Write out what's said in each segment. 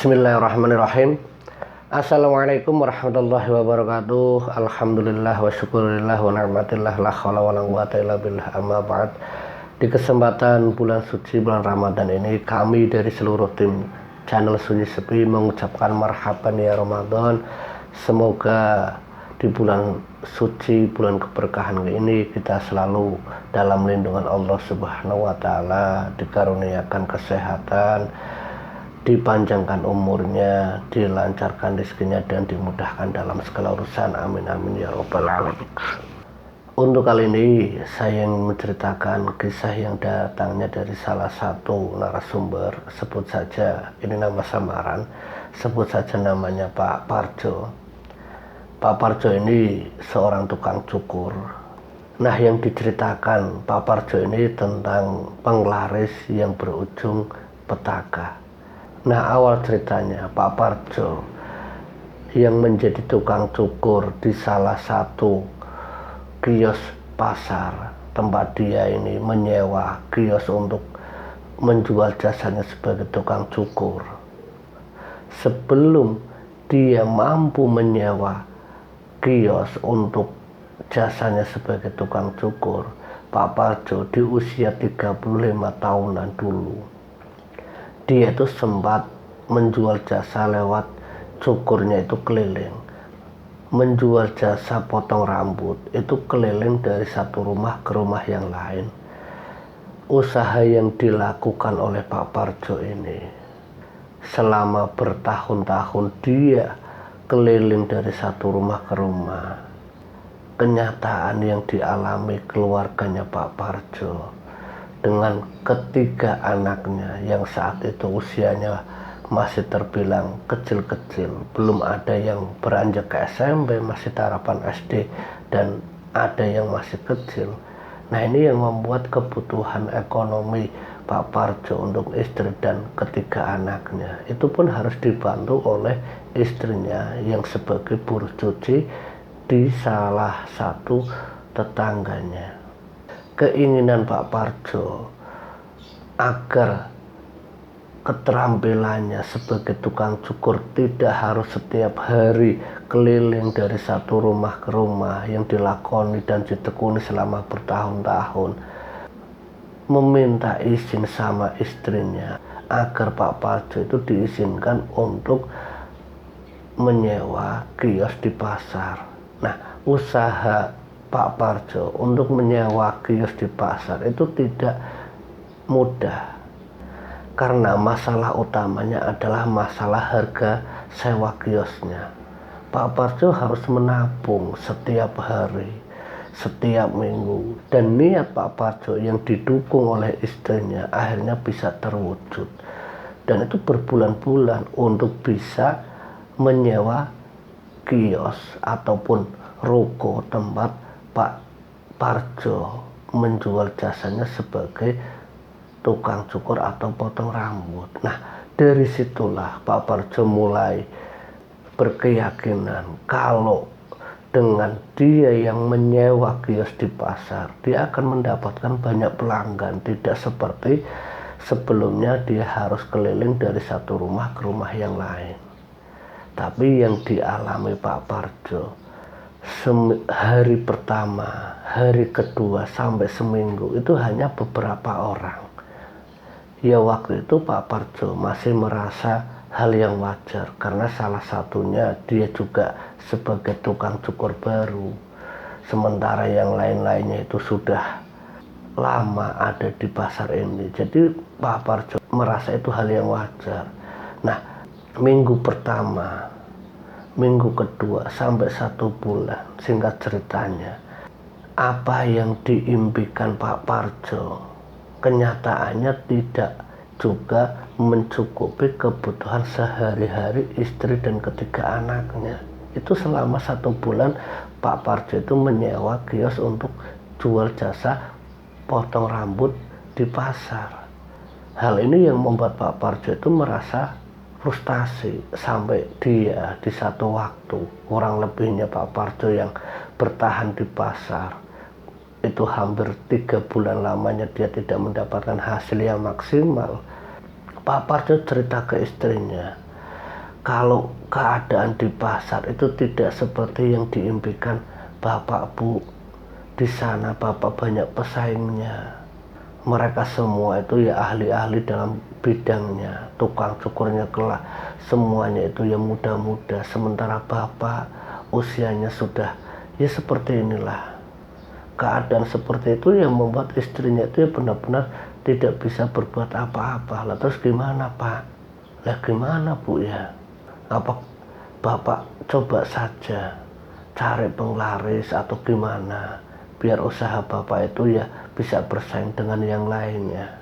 Bismillahirrahmanirrahim. Assalamualaikum warahmatullahi wabarakatuh. Alhamdulillah wa syukurillah wa ni'matillah la haula wa la quwwata illa billah, amma ba'd. Di kesempatan bulan suci bulan Ramadan ini, kami dari seluruh tim channel Sunyi Sepi mengucapkan marhaban ya Ramadan. Semoga di bulan suci, bulan keberkahan ini kita selalu dalam lindungan Allah Subhanahu wa taala, dikaruniakan kesehatan, dipanjangkan umurnya, dilancarkan rezekinya, dan dimudahkan dalam segala urusan. Amin amin ya robbal alamin. Untuk kali ini saya ingin menceritakan kisah yang datangnya dari salah satu narasumber. Sebut saja, ini nama samaran, sebut saja namanya Pak Parjo. Pak Parjo ini seorang tukang cukur. Nah, yang diceritakan Pak Parjo ini tentang penglaris yang berujung petaka. Nah, awal ceritanya Pak Parjo yang menjadi tukang cukur di salah satu kios pasar, tempat dia ini menyewa kios untuk menjual jasanya sebagai tukang cukur. Sebelum dia mampu menyewa kios untuk jasanya sebagai tukang cukur, Pak Parjo di usia 35 tahunan dulu, dia itu sempat menjual jasa lewat cukurnya itu keliling. Menjual jasa potong rambut itu keliling dari satu rumah ke rumah yang lain. Usaha yang dilakukan oleh Pak Parjo ini selama bertahun-tahun, dia keliling dari satu rumah ke rumah. Kenyataan yang dialami keluarganya Pak Parjo dengan ketiga anaknya yang saat itu usianya masih terbilang kecil-kecil, belum ada yang beranjak ke SMP, masih tahapan SD, dan ada yang masih kecil. Nah, ini yang membuat kebutuhan ekonomi Pak Parjo untuk istri dan ketiga anaknya itu pun harus dibantu oleh istrinya yang sebagai buruh cuci di salah satu tetangganya. Keinginan Pak Parjo agar keterampilannya sebagai tukang cukur tidak harus setiap hari keliling dari satu rumah ke rumah yang dilakoni dan ditekuni selama bertahun-tahun, meminta izin sama istrinya agar Pak Parjo itu diizinkan untuk menyewa kios di pasar. Nah, usaha Pak Parjo untuk menyewa kios di pasar itu tidak mudah, karena masalah utamanya adalah masalah harga sewa kiosnya. Pak Parjo harus menabung setiap hari, setiap minggu, dan niat Pak Parjo yang didukung oleh istrinya akhirnya bisa terwujud, dan itu berbulan-bulan untuk bisa menyewa kios ataupun ruko tempat Pak Parjo menjual jasanya sebagai tukang cukur atau potong rambut. Nah, dari situlah Pak Parjo mulai berkeyakinan kalau dengan dia yang menyewa kios di pasar, dia akan mendapatkan banyak pelanggan, tidak seperti sebelumnya dia harus keliling dari satu rumah ke rumah yang lain. Tapi yang dialami Pak Parjo, hari pertama, hari kedua, sampai seminggu itu hanya beberapa orang. Ya, waktu itu Pak Parjo masih merasa hal yang wajar, karena salah satunya dia juga sebagai tukang cukur baru, sementara yang lain-lainnya itu sudah lama ada di pasar ini. Jadi Pak Parjo merasa itu hal yang wajar. Nah, minggu pertama, minggu kedua, sampai 1 bulan, singkat ceritanya, apa yang diimpikan Pak Parjo kenyataannya tidak juga mencukupi kebutuhan sehari-hari istri dan ketiga anaknya. Itu selama 1 bulan Pak Parjo itu menyewa kios untuk jual jasa potong rambut di pasar. Hal ini yang membuat Pak Parjo itu merasa frustasi, sampai dia di satu waktu, kurang lebihnya Pak Parjo yang bertahan di pasar itu hampir 3 bulan lamanya dia tidak mendapatkan hasil yang maksimal. Pak Parjo cerita ke istrinya, Kalau keadaan di pasar itu tidak seperti yang diimpikan Bapak Bu, di sana Bapak banyak pesaingnya. Mereka semua itu ya ahli-ahli dalam bidangnya, tukang cukurnya kelak, semuanya itu ya muda-muda. Sementara Bapak usianya sudah ya seperti inilah. Keadaan seperti itu yang membuat istrinya itu ya benar-benar tidak bisa berbuat apa-apa. Lah terus gimana Pak? Lah gimana Bu ya? Apa Bapak coba saja cari penglaris atau gimana biar usaha Bapak itu ya bisa bersaing dengan yang lainnya.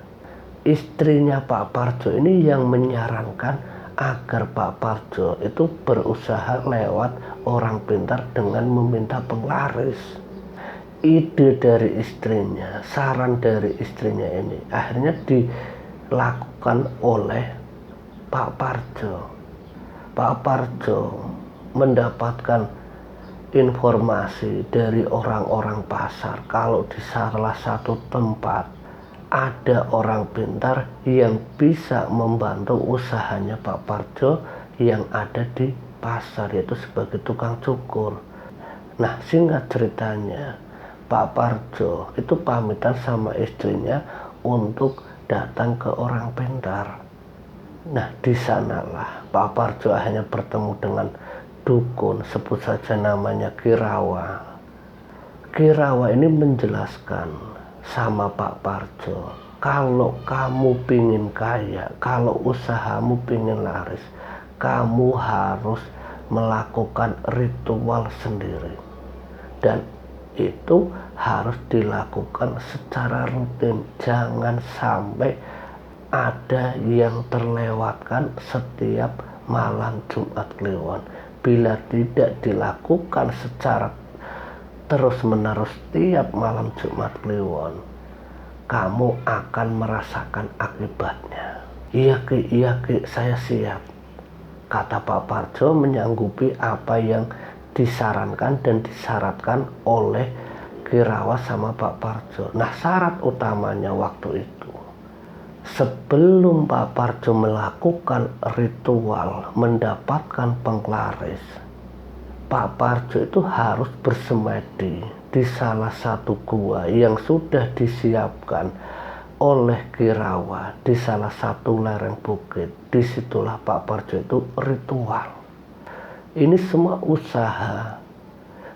Istrinya Pak Parjo ini yang menyarankan agar Pak Parjo itu berusaha lewat orang pintar dengan meminta penglaris. Ide dari istrinya, saran dari istrinya ini akhirnya dilakukan oleh Pak Parjo. Pak Parjo mendapatkan informasi dari orang-orang pasar kalau di salah satu tempat ada orang pintar yang bisa membantu usahanya Pak Parjo yang ada di pasar, yaitu sebagai tukang cukur. Nah, singkat ceritanya, Pak Parjo itu pamitan sama istrinya untuk datang ke orang pintar. Nah, di sanalah Pak Parjo akhirnya bertemu dengan dukun, sebut saja namanya Kirawa. Kirawa ini menjelaskan sama Pak Parjo, kalau kamu pingin kaya, kalau usahamu pingin laris, kamu harus melakukan ritual sendiri. Dan itu harus dilakukan secara rutin, jangan sampai ada yang terlewatkan setiap malam Jumat Kliwon. Bila tidak dilakukan secara terus-menerus tiap malam Jumat Kliwon, kamu akan merasakan akibatnya. Iya Ki, saya siap, kata Pak Parjo menyanggupi apa yang disarankan dan disyaratkan oleh Kirawa sama Pak Parjo. Nah, syarat utamanya waktu itu, sebelum Pak Parjo melakukan ritual mendapatkan penglaris, Pak Parjo itu harus bersemedi di salah satu gua yang sudah disiapkan oleh Kirawa di salah satu lereng bukit. Disitulah Pak Parjo itu ritual. Ini semua usaha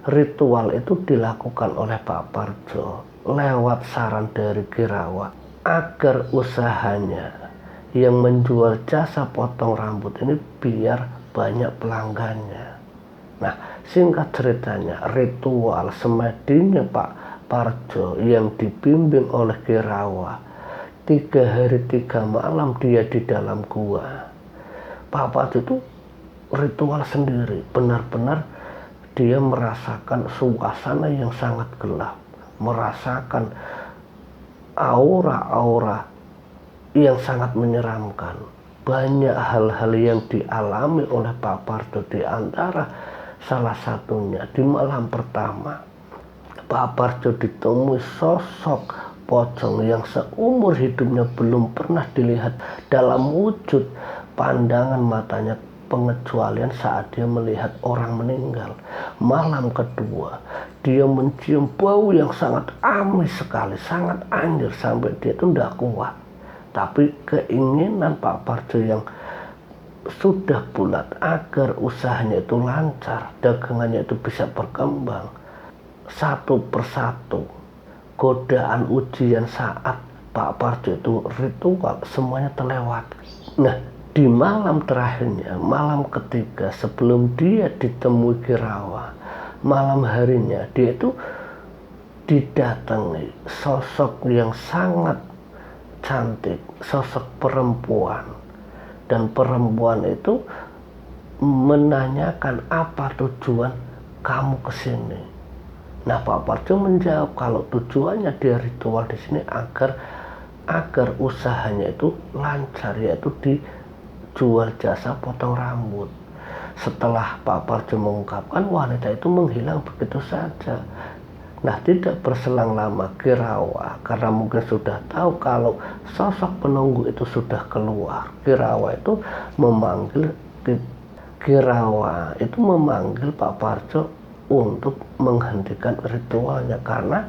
ritual itu dilakukan oleh Pak Parjo lewat saran dari Kirawa agar usahanya yang menjual jasa potong rambut ini biar banyak pelanggannya. Nah, singkat ceritanya, ritual semedinya Pak Parjo yang dibimbing oleh Kirawa, 3 hari 3 malam dia di dalam gua. Pak Parjo itu ritual sendiri, benar-benar dia merasakan suasana yang sangat gelap, merasakan aura-aura yang sangat menyeramkan. Banyak hal-hal yang dialami oleh Pak Parjo, di antara salah satunya di malam pertama Pak Parjo ditemui sosok pocong yang seumur hidupnya belum pernah dilihat dalam wujud pandangan matanya pengecualian saat dia melihat orang meninggal. Malam kedua dia mencium bau yang sangat amis sekali, sangat anjir, sampai dia itu tidak kuat. Tapi keinginan Pak Parjo yang sudah bulat agar usahanya itu lancar, dagangannya itu bisa berkembang, satu persatu godaan ujian saat Pak Parjo itu ritual semuanya terlewat. Nah, di malam terakhirnya, malam ketiga sebelum dia ditemui Kirawa, malam harinya dia itu didatangi sosok yang sangat cantik, sosok perempuan. Dan perempuan itu menanyakan, apa tujuan kamu ke sini? Nah, Pak Parjo menjawab kalau tujuannya dia ritual di sini agar usahanya itu lancar, yaitu dijual jasa potong rambut. Setelah Pak Parjo mengungkapkan, wanita itu menghilang begitu saja. Nah, tidak berselang lama Kirawa, karena mungkin sudah tahu kalau sosok penunggu itu sudah keluar, Kirawa itu memanggil Kirawa itu memanggil Pak Parjo untuk menghentikan ritualnya karena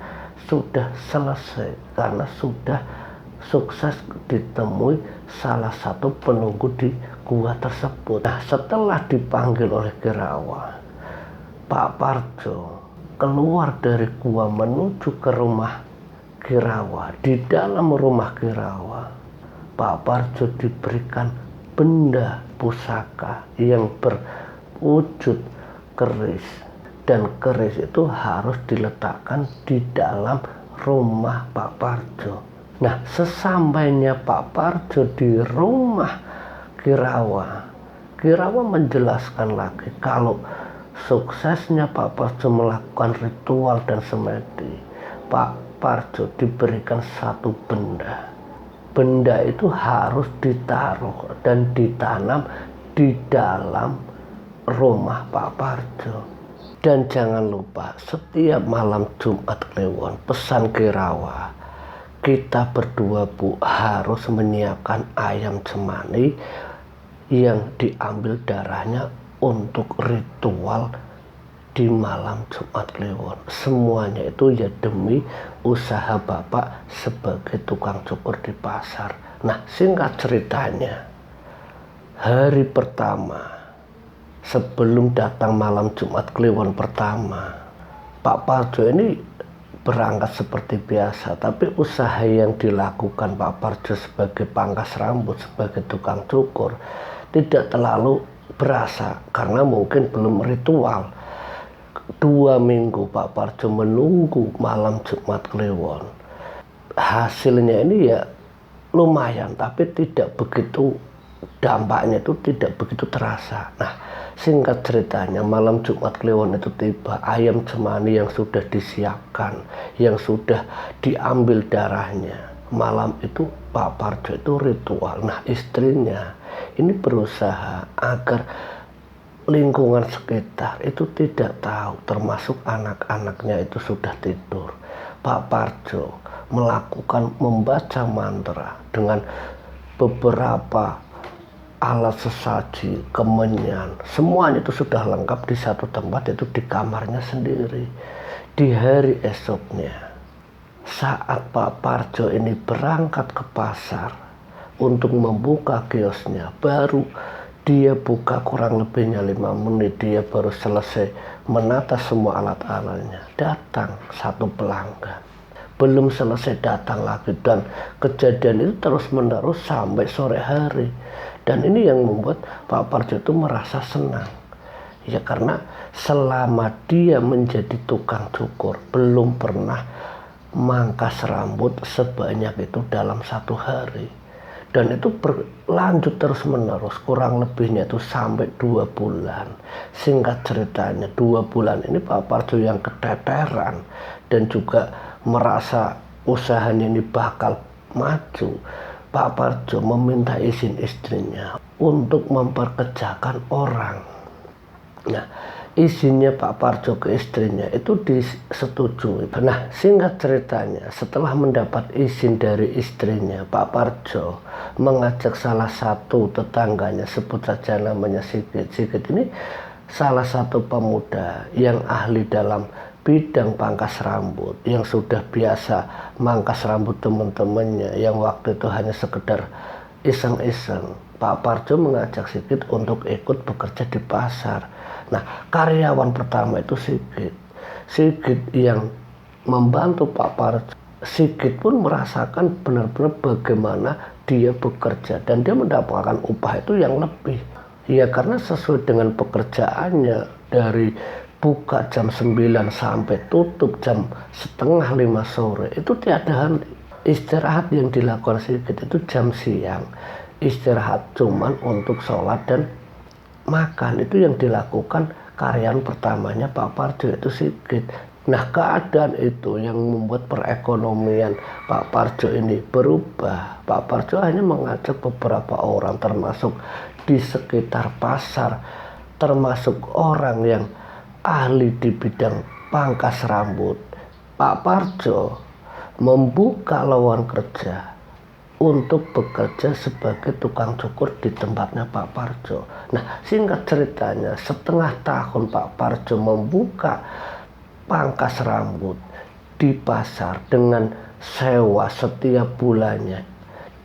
sudah selesai, karena sudah sukses ditemui salah satu penunggu di gua tersebut. Nah, setelah dipanggil oleh Kirawa, Pak Parjo keluar dari gua menuju ke rumah Kirawa. Di dalam rumah Kirawa, Pak Parjo diberikan benda pusaka yang berwujud keris, dan keris itu harus diletakkan di dalam rumah Pak Parjo. Nah, sesampainya Pak Parjo di rumah Kirawa, Kirawa menjelaskan lagi kalau suksesnya Pak Parjo melakukan ritual dan semedi, Pak Parjo diberikan satu benda. Benda itu harus ditaruh dan ditanam di dalam rumah Pak Parjo. Dan jangan lupa, setiap malam Jumat Kliwon, pesan Kirawa, kita berdua Bu harus menyiapkan ayam cemani yang diambil darahnya untuk ritual di malam Jumat Kliwon. Semuanya itu ya demi usaha Bapak sebagai tukang cukur di pasar. Nah, singkat ceritanya, hari pertama sebelum datang malam Jumat Kliwon pertama, Pak Parjo ini berangkat seperti biasa, tapi usaha yang dilakukan Pak Parjo sebagai pangkas rambut, sebagai tukang cukur tidak terlalu berasa karena mungkin belum ritual. 2 minggu Pak Parjo menunggu malam Jumat Kliwon. Hasilnya ini ya lumayan, tapi tidak begitu, dampaknya itu tidak begitu terasa. Nah, singkat ceritanya malam Jumat Kliwon itu tiba, ayam cemani yang sudah disiapkan, yang sudah diambil darahnya, malam itu Pak Parjo itu ritual. Nah, istrinya ini berusaha agar lingkungan sekitar itu tidak tahu, termasuk anak-anaknya itu sudah tidur. Pak Parjo melakukan membaca mantra dengan beberapa alat sesaji, kemenyan, semuanya itu sudah lengkap di satu tempat, itu di kamarnya sendiri. Di hari esoknya, saat Pak Parjo ini berangkat ke pasar untuk membuka kiosnya, baru dia buka kurang lebihnya 5 menit, dia baru selesai menata semua alat-alatnya. Datang satu pelanggan, belum selesai datang lagi, dan kejadian itu terus menerus sampai sore hari. Dan ini yang membuat Pak Parjo itu merasa senang. Ya, karena selama dia menjadi tukang cukur belum pernah mangkas rambut sebanyak itu dalam satu hari. Dan itu berlanjut terus menerus, kurang lebihnya itu sampai 2 bulan. Singkat ceritanya 2 bulan ini Pak Parjo yang keteteran dan juga merasa usahanya ini bakal maju. Pak Parjo meminta izin istrinya untuk memperkerjakan orang. Nah, izinnya Pak Parjo ke istrinya itu disetujui. Nah, singkat ceritanya, setelah mendapat izin dari istrinya, Pak Parjo mengajak salah satu tetangganya, sebut saja namanya Sigit. Sigit ini salah satu pemuda yang ahli dalam bidang pangkas rambut, yang sudah biasa mangkas rambut teman-temannya yang waktu itu hanya sekedar iseng-iseng. Pak Parjo mengajak Sigit untuk ikut bekerja di pasar. Nah, karyawan pertama itu Sigit. Sigit yang membantu Pak Parjo. Sigit pun merasakan benar-benar bagaimana dia bekerja, dan dia mendapatkan upah itu yang lebih. Ya, karena sesuai dengan pekerjaannya, dari buka jam 9 sampai tutup jam setengah 5 sore, itu tiada henti. Istirahat yang dilakukan Sigit itu jam siang, istirahat cuman untuk sholat dan makan. Itu yang dilakukan karyawan pertamanya Pak Parjo, itu Sigit. Nah, keadaan itu yang membuat perekonomian Pak Parjo ini berubah. Pak Parjo hanya mengajak beberapa orang, termasuk di sekitar pasar, termasuk orang yang ahli di bidang pangkas rambut. Pak Parjo membuka lowongan kerja untuk bekerja sebagai tukang cukur di tempatnya Pak Parjo. Nah, singkat ceritanya, setengah tahun Pak Parjo membuka pangkas rambut di pasar dengan sewa setiap bulannya.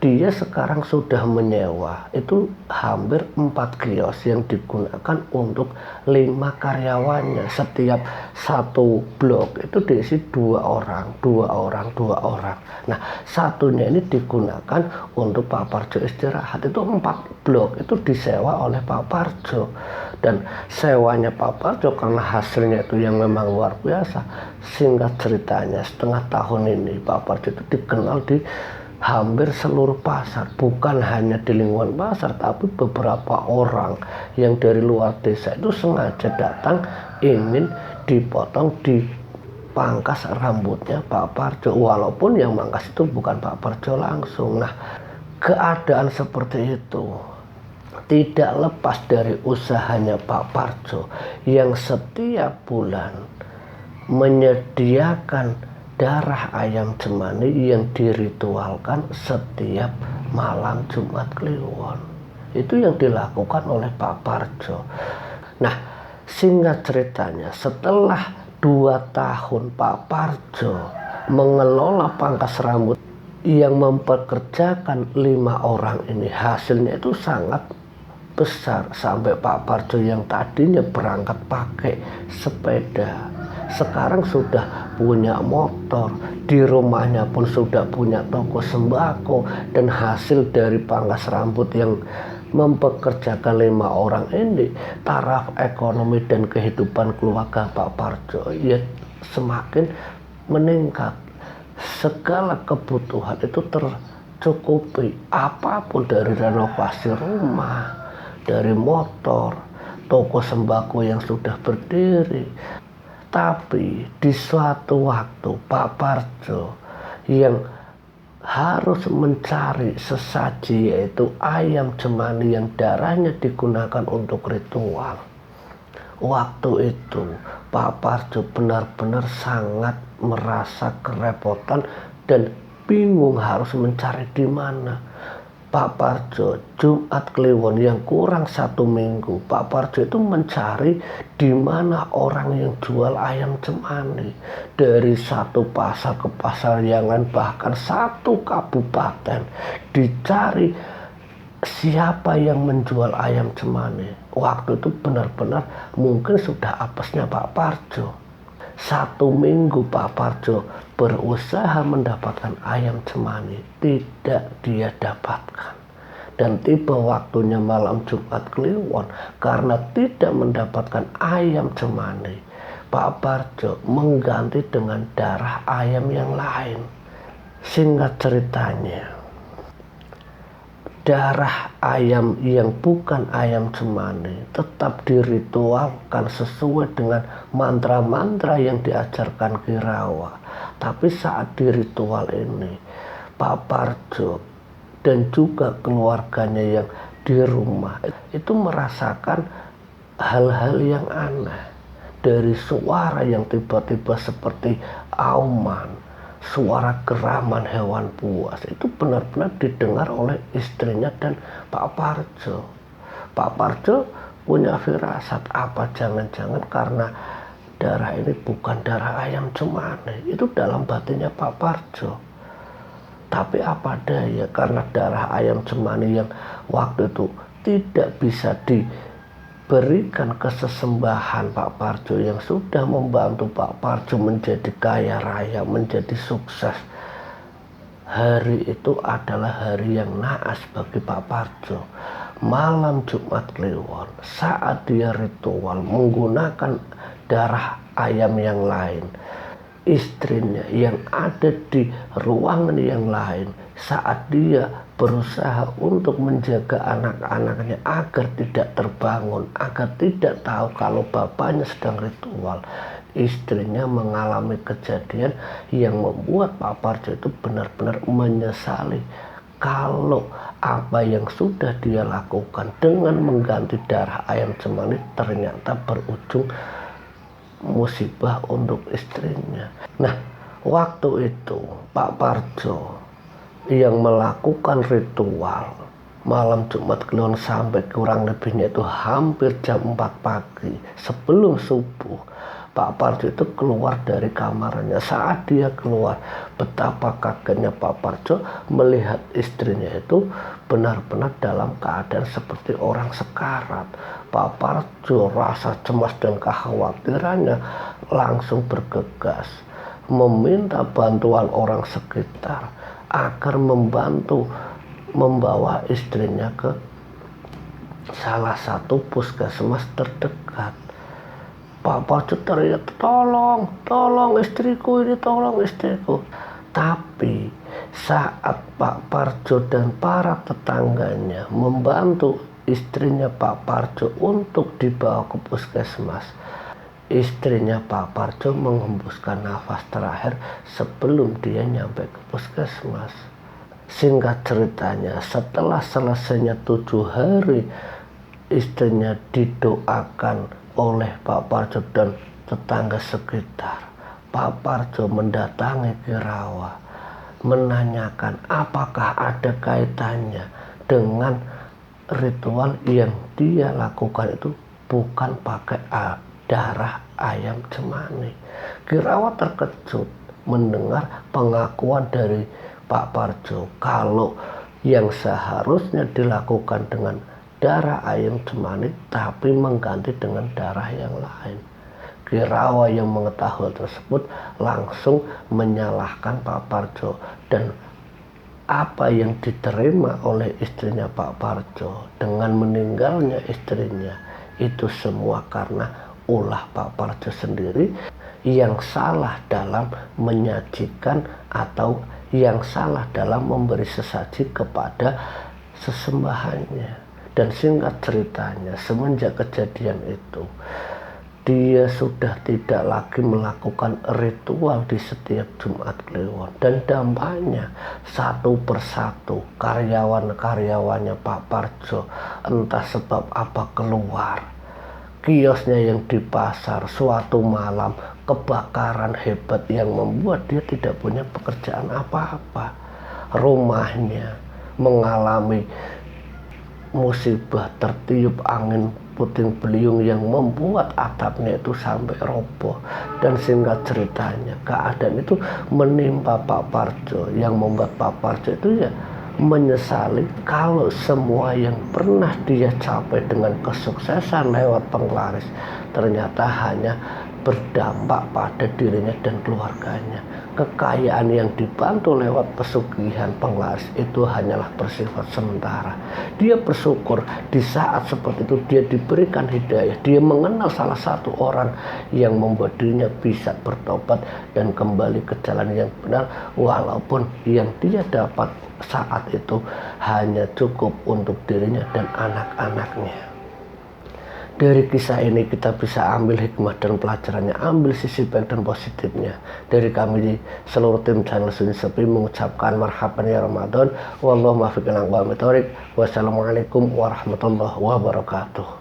Dia sekarang sudah menyewa itu hampir 4 kios yang digunakan untuk 5 karyawannya. Setiap satu blok itu diisi 2 orang. Nah, satunya ini digunakan untuk Pak Parjo istirahat. Itu 4 blok itu disewa oleh Pak Parjo. Dan sewanya Pak Parjo karena hasilnya itu yang memang luar biasa. Singkat ceritanya, setengah tahun ini Pak Parjo itu dikenal di hampir seluruh pasar, bukan hanya di lingkungan pasar, tapi beberapa orang yang dari luar desa itu sengaja datang ingin dipotong di pangkas rambutnya Pak Parjo, walaupun yang mangkas itu bukan Pak Parjo langsung. Nah, keadaan seperti itu tidak lepas dari usahanya Pak Parjo yang setiap bulan menyediakan darah ayam cemani yang diritualkan setiap malam Jumat Kliwon. Itu yang dilakukan oleh Pak Parjo. Nah, singkat ceritanya, setelah 2 tahun Pak Parjo mengelola pangkas rambut yang mempekerjakan 5 orang ini, hasilnya itu sangat besar. Sampai Pak Parjo yang tadinya berangkat pakai sepeda, sekarang sudah punya motor, di rumahnya pun sudah punya toko sembako. Dan hasil dari pangkas rambut yang mempekerjakan 5 orang ini, taraf ekonomi dan kehidupan keluarga Pak Parjo ya semakin meningkat. Segala kebutuhan itu tercukupi, apapun dari renovasi rumah, dari motor, toko sembako yang sudah berdiri. Tapi di suatu waktu Pak Parjo yang harus mencari sesaji, yaitu ayam cemani yang darahnya digunakan untuk ritual. Waktu itu Pak Parjo benar-benar sangat merasa kerepotan dan bingung harus mencari di mana. Pak Parjo Jumat Kliwon yang kurang 1 minggu, Pak Parjo itu mencari di mana orang yang jual ayam cemani. Dari satu pasar ke pasar yangan, bahkan 1 kabupaten dicari siapa yang menjual ayam cemani. Waktu itu benar-benar mungkin sudah apesnya Pak Parjo. 1 minggu Pak Parjo berusaha mendapatkan ayam cemani, tidak dia dapatkan. Dan tiba waktunya malam Jumat Kliwon, karena tidak mendapatkan ayam cemani, Pak Parjo mengganti dengan darah ayam yang lain. Singkat ceritanya, darah ayam yang bukan ayam cemani tetap diritualkan sesuai dengan mantra-mantra yang diajarkan Ki Rawa. Tapi saat di ritual ini, Pak Parjo dan juga keluarganya yang di rumah itu merasakan hal-hal yang aneh. Dari suara yang tiba-tiba seperti auman, suara geraman hewan buas, itu benar-benar didengar oleh istrinya dan Pak Parjo. Pak Parjo punya firasat, apa jangan-jangan karena darah ini bukan darah ayam cemani, itu dalam batinnya Pak Parjo. Tapi apa daya, karena darah ayam cemani yang waktu itu tidak bisa diberikan ke sesembahan Pak Parjo yang sudah membantu Pak Parjo menjadi kaya raya, menjadi sukses. Hari itu adalah hari yang naas bagi Pak Parjo. Malam Jumat Kliwon, saat dia ritual menggunakan darah ayam yang lain, istrinya yang ada di ruangan yang lain, saat dia berusaha untuk menjaga anak-anaknya agar tidak terbangun, agar tidak tahu kalau bapaknya sedang ritual, istrinya mengalami kejadian yang membuat Pak Parjo itu benar-benar menyesali kalau apa yang sudah dia lakukan dengan mengganti darah ayam cemani ternyata berujung musibah untuk istrinya. Nah, waktu itu Pak Parjo yang melakukan ritual malam Jumat Kliwon sampai kurang lebihnya itu hampir jam 4 pagi sebelum subuh. Pak Parjo itu keluar dari kamarnya. Saat dia keluar, betapa kagetnya Pak Parjo melihat istrinya itu benar-benar dalam keadaan seperti orang sekarat. Pak Parjo rasa cemas dan kekhawatirannya langsung bergegas meminta bantuan orang sekitar agar membantu membawa istrinya ke salah satu puskesmas terdekat. Pak Parjo teriak, tolong istriku ini, tolong istriku. Tapi saat Pak Parjo dan para tetangganya membantu istrinya Pak Parjo untuk dibawa ke puskesmas, istrinya Pak Parjo menghembuskan nafas terakhir sebelum dia nyampe ke puskesmas. Singkat ceritanya, setelah selesainya 7 hari istrinya didoakan oleh Pak Parjo dan tetangga sekitar, Pak Parjo mendatangi Ki Rawa menanyakan apakah ada kaitannya dengan ritual yang dia lakukan itu bukan pakai darah ayam cemani. Ki Rawa terkejut mendengar pengakuan dari Pak Parjo kalau yang seharusnya dilakukan dengan darah ayam cemani tapi mengganti dengan darah yang lain. Ki Rawa yang mengetahui tersebut langsung menyalahkan Pak Parjo, dan apa yang diterima oleh istrinya Pak Parjo dengan meninggalnya istrinya itu semua karena ulah Pak Parjo sendiri yang salah dalam menyajikan atau yang salah dalam memberi sesaji kepada sesembahannya. Dan singkat ceritanya, semenjak kejadian itu dia sudah tidak lagi melakukan ritual di setiap Jumat Kliwon, dan dampaknya satu persatu karyawan-karyawannya Pak Parjo entah sebab apa keluar. Kiosnya yang di pasar suatu malam kebakaran hebat yang membuat dia tidak punya pekerjaan apa-apa. Rumahnya mengalami musibah, tertiup angin puting beliung yang membuat atapnya itu sampai roboh. Dan singkat ceritanya, keadaan itu menimpa Pak Parjo yang membuat Pak Parjo itu ya menyesali kalau semua yang pernah dia capai dengan kesuksesan lewat penglaris ternyata hanya berdampak pada dirinya dan keluarganya. Kekayaan yang dibantu lewat pesugihan penglaris itu hanyalah bersifat sementara. Dia bersyukur di saat seperti itu dia diberikan hidayah. Dia mengenal salah satu orang yang membuat dirinya bisa bertobat dan kembali ke jalan yang benar, walaupun yang dia dapat saat itu hanya cukup untuk dirinya dan anak-anaknya. Dari kisah ini kita bisa ambil hikmah dan pelajarannya, ambil sisi baik dan positifnya. Dari kami di seluruh tim channel Sunyi Sepi mengucapkan marhaban ya Ramadan. Wallahu muwaffiq ila aqwamit thoriq. Wassalamualaikum warahmatullahi wabarakatuh.